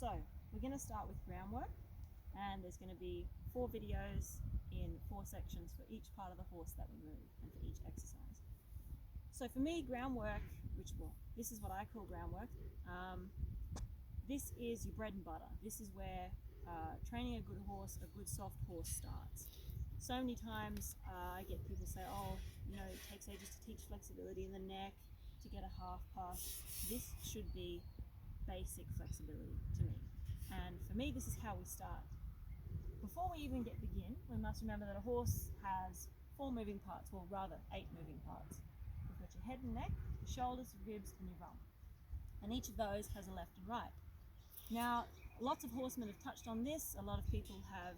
So we're going to start with groundwork, and there's going to be 4 videos in 4 sections for each part of the horse that we move and for each exercise. So for me, groundwork, this is what I call groundwork. This is your bread and butter. This is where training a good horse, a good soft horse starts. So many times I get people say, oh, you know, it takes ages to teach flexibility in the neck, to get a half pass. This should be basic flexibility to me. And for me, this is how we start. Before we even begin, we must remember that a horse has 4 moving parts, well rather 8 moving parts. You've got your head and neck, your shoulders, your ribs and your rump. And each of those has a left and right. Now, lots of horsemen have touched on this. A lot of people have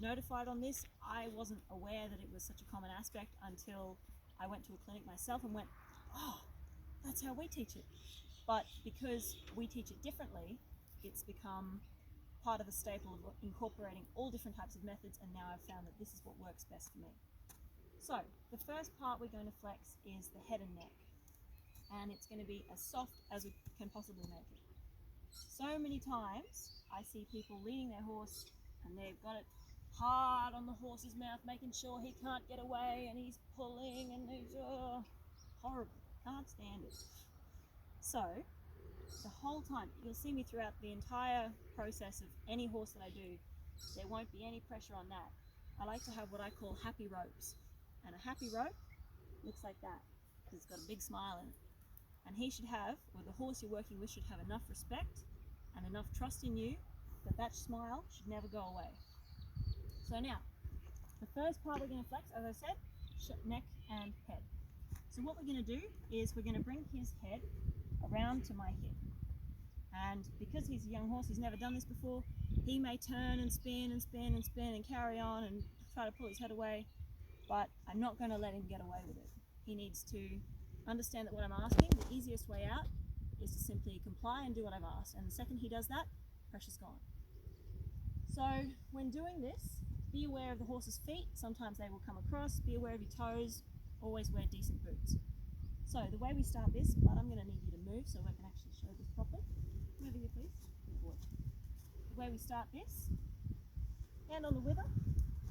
notified on this. I wasn't aware that it was such a common aspect until I went to a clinic myself and went, oh, that's how we teach it. But because we teach it differently, it's become part of the staple of incorporating all different types of methods, and now I've found that this is what works best for me. So the first part we're going to flex is the head and neck, and it's going to be as soft as we can possibly make it. So many times I see people leading their horse and they've got it hard on the horse's mouth, making sure he can't get away, and he's pulling and he's horrible, can't stand it. So the whole time, you'll see me throughout the entire process of any horse that I do, there won't be any pressure on that. I like to have what I call happy ropes, and a happy rope looks like that because it's got a big smile in it. And he should have, or the horse you're working with should have enough respect and enough trust in you that that smile should never go away. So now, the first part we're going to flex, as I said, neck and head. So what we're going to do is we're going to bring his head around to my hip. And because he's a young horse, he's never done this before, he may turn and spin and spin and spin and carry on and try to pull his head away, but I'm not going to let him get away with it. He needs to understand that what I'm asking, the easiest way out is to simply comply and do what I've asked. And the second he does that, pressure's gone. So when doing this, be aware of the horse's feet. Sometimes they will come across. Be aware of your toes. Always wear decent boots. So the way we start this, but I'm going to need you to move so I can actually show this properly. Move here, please. Good boy. The way we start this, hand on the wither,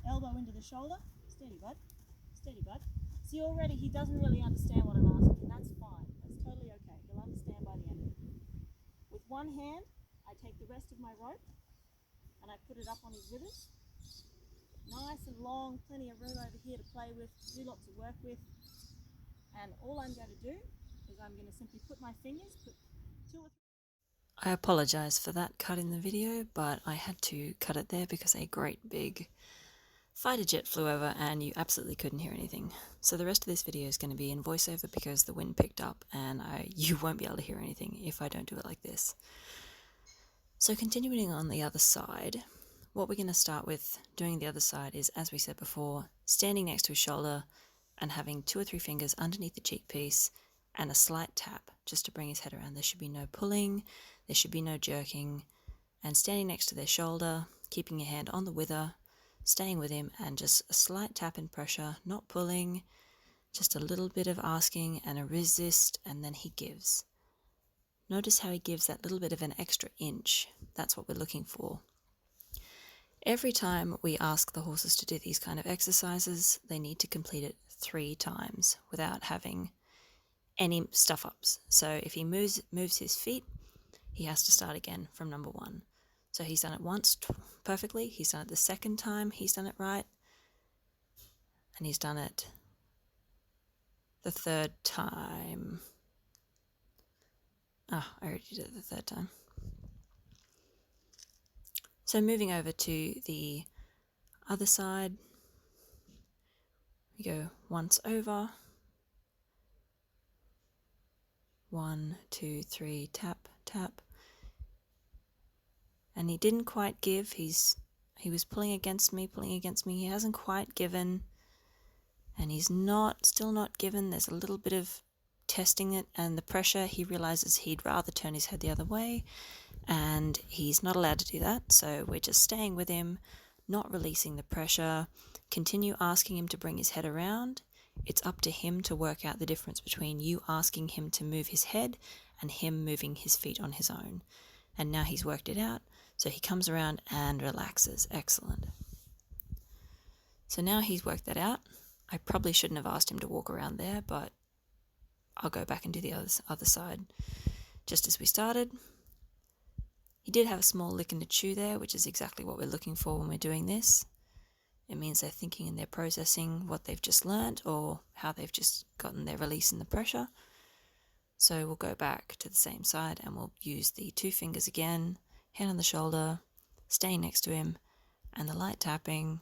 elbow into the shoulder. Steady, bud. Steady, bud. See, already he doesn't really understand what I'm asking, and that's fine. That's totally okay. He'll understand by the end of it. With one hand, I take the rest of my rope and I put it up on his withers. Nice and long, plenty of room over here to play with, do lots of work with. And all I'm going to do is I'm going to simply put my fingers, put 2 or 3. I apologise for that cut in the video, but I had to cut it there because a great big fighter jet flew over and you absolutely couldn't hear anything. So the rest of this video is going to be in voiceover because the wind picked up and you won't be able to hear anything if I don't do it like this. So continuing on the other side, what we're going to start with doing the other side is, as we said before, standing next to his shoulder and having 2 or 3 fingers underneath the cheek piece and a slight tap just to bring his head around. There should be no pulling, there should be no jerking, and standing next to their shoulder, keeping your hand on the wither, staying with him, and just a slight tap and pressure, not pulling, just a little bit of asking and a resist, and then he gives. Notice how he gives that little bit of an extra inch. That's what we're looking for. Every time we ask the horses to do these kind of exercises, they need to complete it 3 times without having any stuff-ups. So if he moves his feet, he has to start again from number 1. So he's done it once perfectly, he's done it the second time, he's done it right, and he's done it the third time. I already did it the third time. So moving over to the other side, we go once over, 1, 2, 3, tap, tap. And he didn't quite give, he was pulling against me, he hasn't quite given, and he's still not given. There's a little bit of testing it, and the pressure, he realizes he'd rather turn his head the other way, and he's not allowed to do that, so we're just staying with him, not releasing the pressure, continue asking him to bring his head around. It's up to him to work out the difference between you asking him to move his head and him moving his feet on his own. And now he's worked it out, so he comes around and relaxes. Excellent. So now he's worked that out. I probably shouldn't have asked him to walk around there, but I'll go back and do the other side. Just as we started, he did have a small lick and a chew there, which is exactly what we're looking for when we're doing this. It means they're thinking and they're processing what they've just learnt or how they've just gotten their release in the pressure. So we'll go back to the same side and we'll use the 2 fingers again, hand on the shoulder, staying next to him, and the light tapping.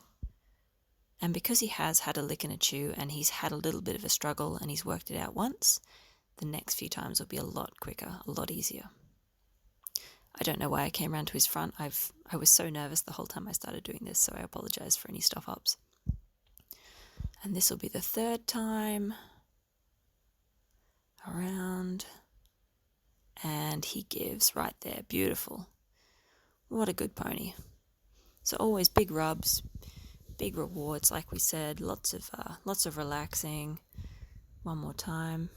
And because he has had a lick and a chew and he's had a little bit of a struggle and he's worked it out once, the next few times will be a lot quicker, a lot easier. I don't know why I came around to his front. I was so nervous the whole time I started doing this, so I apologize for any stuff-ups. And this will be the 3rd time. Around. And he gives right there. Beautiful. What a good pony. So always big rubs, big rewards, like we said. Lots of relaxing. One more time.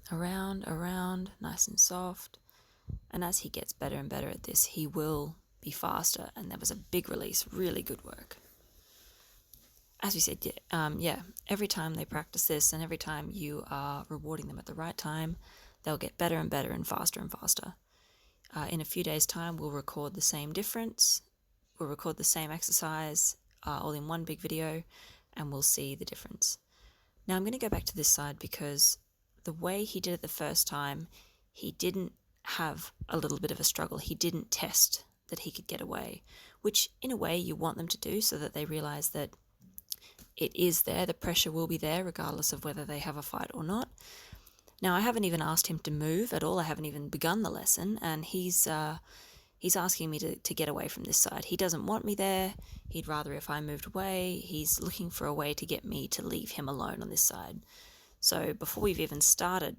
Around, nice and soft. And as he gets better and better at this, he will be faster. And that was a big release. Really good work. As we said, every time they practice this and every time you are rewarding them at the right time, they'll get better and better and faster and faster. In a few days' time, we'll record the same difference. We'll record the same exercise all in one big video, and we'll see the difference. Now I'm going to go back to this side because the way he did it the first time, he didn't have a little bit of a struggle. He didn't test that he could get away, which in a way you want them to do so that they realize that it is there, the pressure will be there regardless of whether they have a fight or not. Now I haven't even asked him to move at all. I haven't even begun the lesson, and he's asking me to get away from this side. He doesn't want me there. He'd rather if I moved away. He's looking for a way to get me to leave him alone on this side. So before we've even started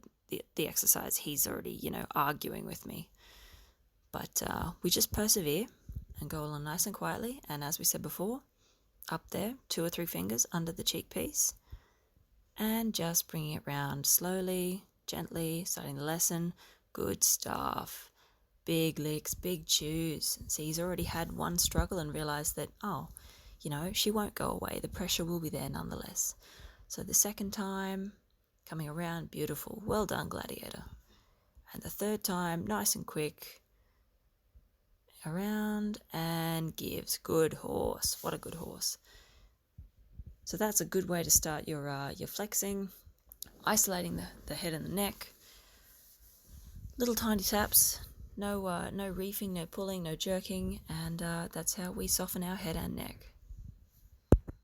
the exercise, he's already, arguing with me. But we just persevere and go along nice and quietly. And as we said before, up there, 2 or 3 fingers under the cheek piece. And just bringing it round slowly, gently, starting the lesson. Good stuff. Big licks, big chews. See, he's already had one struggle and realised that, she won't go away. The pressure will be there nonetheless. So the second time, coming around, beautiful. Well done, gladiator. And the 3rd time, nice and quick. Around and gives. Good horse. What a good horse. So that's a good way to start your flexing. Isolating the head and the neck. Little tiny taps. No reefing, no pulling, no jerking. And that's how we soften our head and neck.